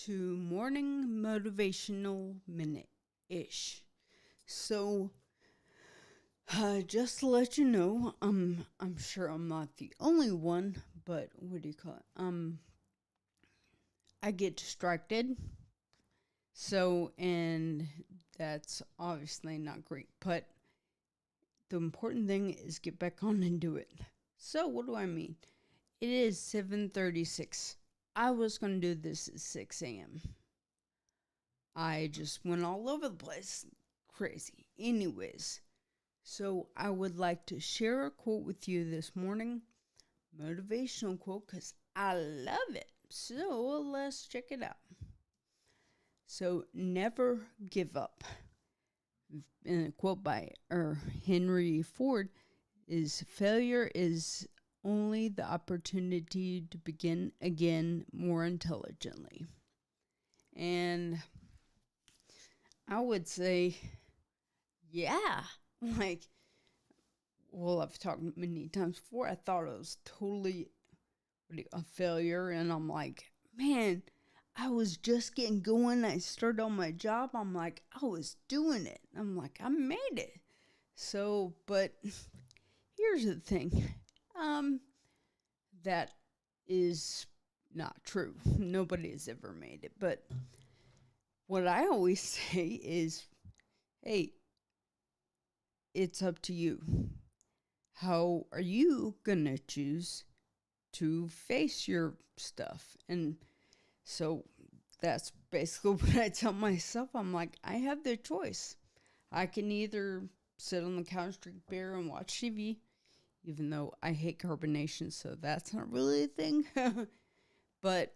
to Morning Motivational Minute-ish. So, just to let you know, I'm sure I'm not the only one, but what do you call it? I get distracted. So, and that's obviously not great, but the important thing is get back on and do it. So, what do I mean? It is 7:36. I was going to do this at 6 a.m. I just went all over the place. Crazy. Anyways, so I would like to share a quote with you this morning. Motivational quote because I love it. So let's check it out. So, never give up. And a quote by Henry Ford is failure is only the opportunity to begin again more intelligently. And I would say, yeah, like, well, I've talked many times before. I thought it was totally a failure. And I'm like, man, I was just getting going. I started on my job. I'm like, I was doing it. I'm like, I made it. So, but here's the thing. That is not true. Nobody has ever made it. But what I always say is, hey, it's up to you. How are you going to choose to face your stuff? And so that's basically what I tell myself. I'm like, I have the choice. I can either sit on the couch, drink beer, and watch TV, even though I hate carbonation, so that's not really a thing. But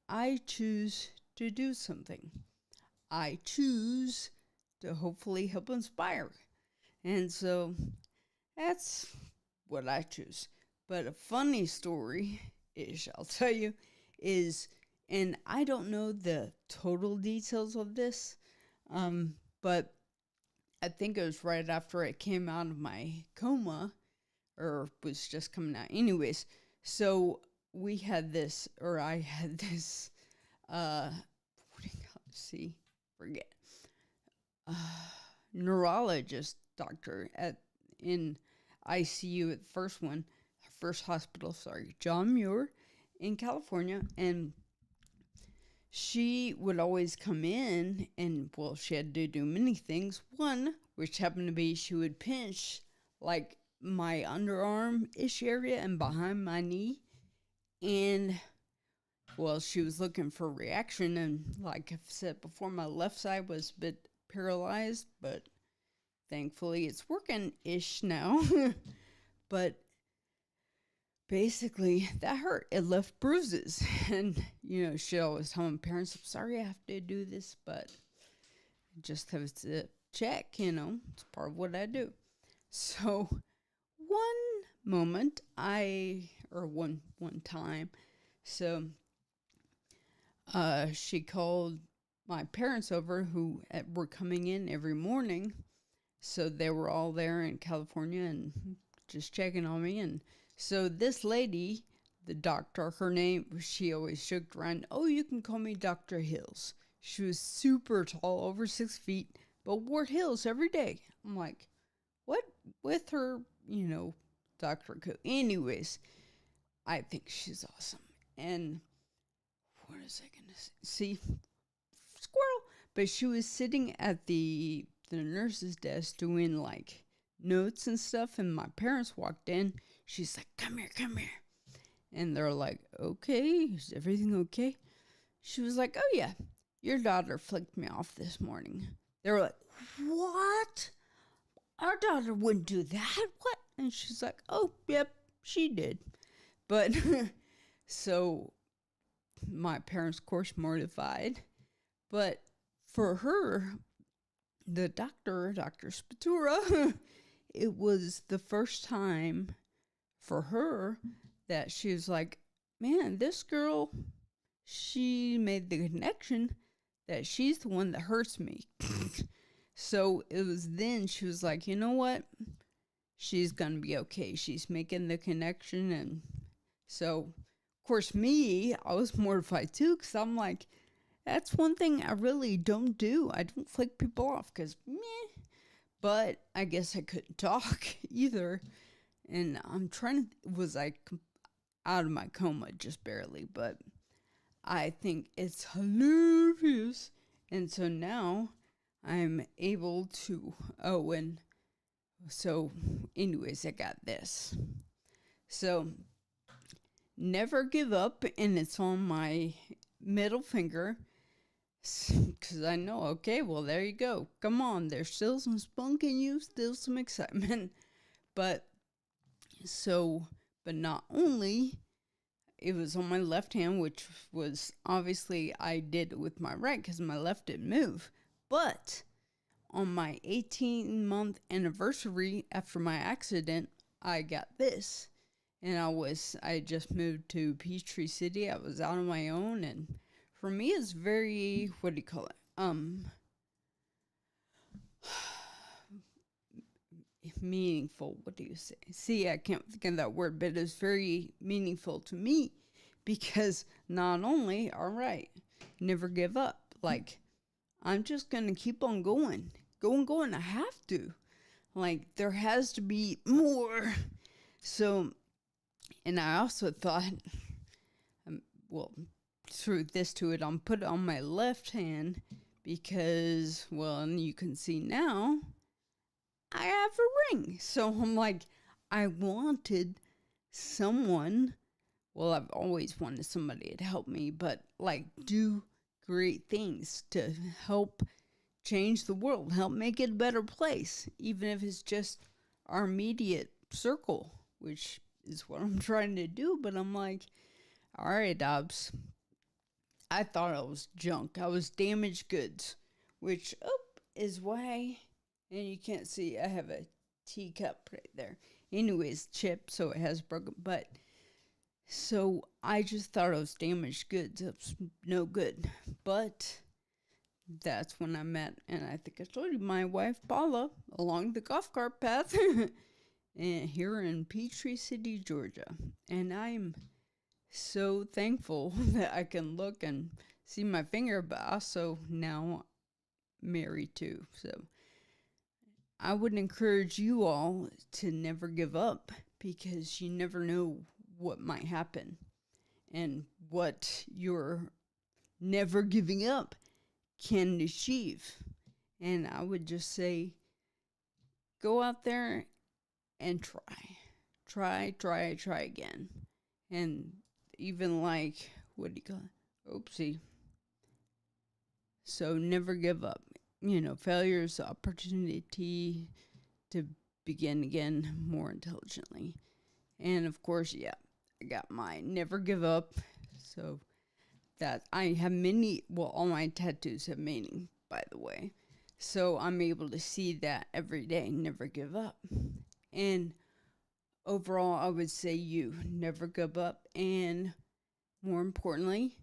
I choose to do something. I choose to hopefully help inspire. And so that's what I choose. But a funny story ish, I'll tell you, is, and I don't know the total details of this, but I think it was right after I came out of my coma, or was just coming out. Anyways, so we had this, or I had this, what do you call it? See, forget, neurologist doctor in ICU at the first hospital, John Muir in California. And she would always come in and, well, she had to do many things. One, which happened to be she would pinch like my underarm-ish area and behind my knee. And, well, she was looking for reaction. And like I've said before, my left side was a bit paralyzed, but thankfully it's working-ish now. But basically, that hurt. It left bruises. And, she always tell my parents, I'm sorry I have to do this, but just have to check, it's part of what I do. So, one time, so she called my parents over who were coming in every morning. So they were all there in California and just checking on me. And so this lady, the doctor, her name, she always joked around, oh, you can call me Dr. Hills. She was super tall, over 6 feet, but wore heels every day. I'm like, what? With her, Dr. Co. Anyways, I think she's awesome. And what was I going to say? See, squirrel. But she was sitting at the nurse's desk doing like notes and stuff. And my parents walked in. She's like, come here. And they're like, okay, is everything okay? She was like, oh yeah, your daughter flicked me off this morning. They were like, what? Our daughter wouldn't do that? What? And she's like, oh, yep, she did. But so my parents, of course, mortified. But for her, the doctor, Dr. Spatura, it was the first time for her that she was like, man, this girl, she made the connection that she's the one that hurts me. So it was then she was like, you know what? She's going to be okay. She's making the connection. And so, of course, I was mortified too, because I'm like, That's one thing I really don't do. I don't flick people off because meh. But I guess I couldn't talk either. And I'm trying to, was I out of my coma just barely, but I think it's hilarious. And so now I'm able to, oh, and so, anyways, I got this. So, never give up, and it's on my middle finger. Because I know, okay, well, there you go. Come on, there's still some spunk in you, still some excitement. But so, but not only it was on my left hand, which was obviously I did it with my right because my left didn't move. But on my 18-month anniversary after my accident, I got this. And I just moved to Peachtree City. I was out on my own, and for me, it's very, what do you call it? Meaningful. What do you say? See, I can't think of that word, but it's very meaningful to me because not only, all right, never give up. Like, I'm just going to keep on going. Going. I have to. Like, there has to be more. So, and I also thought, well, threw this to it. I'm put it on my left hand because, well, and you can see now, I have a ring. So I'm like, I wanted someone. Well, I've always wanted somebody to help me, but like do great things to help change the world, help make it a better place, even if it's just our immediate circle, which is what I'm trying to do. But I'm like, all right, Dobbs, I thought I was junk. I was damaged goods, which is why, and you can't see, I have a teacup right there. Anyways, chipped, so it has broken, but so I just thought it was damaged goods. It was no good. But that's when I met, and I think I told you, my wife Paula along the golf cart path and here in Peachtree City, Georgia. And I'm so thankful that I can look and see my finger, but also now married too. So I would encourage you all to never give up because you never know what might happen and what your never giving up can achieve. And I would just say, go out there and try. Try again. And even like, what do you call it? Oopsie. So never give up. Failure is the opportunity to begin again more intelligently. And of course, yeah, I got my never give up. So that I have all my tattoos have meaning, by the way. So I'm able to see that every day, never give up. And overall, I would say you never give up. And more importantly,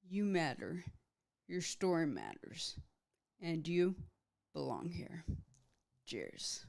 you matter. Your story matters. And you belong here. Cheers.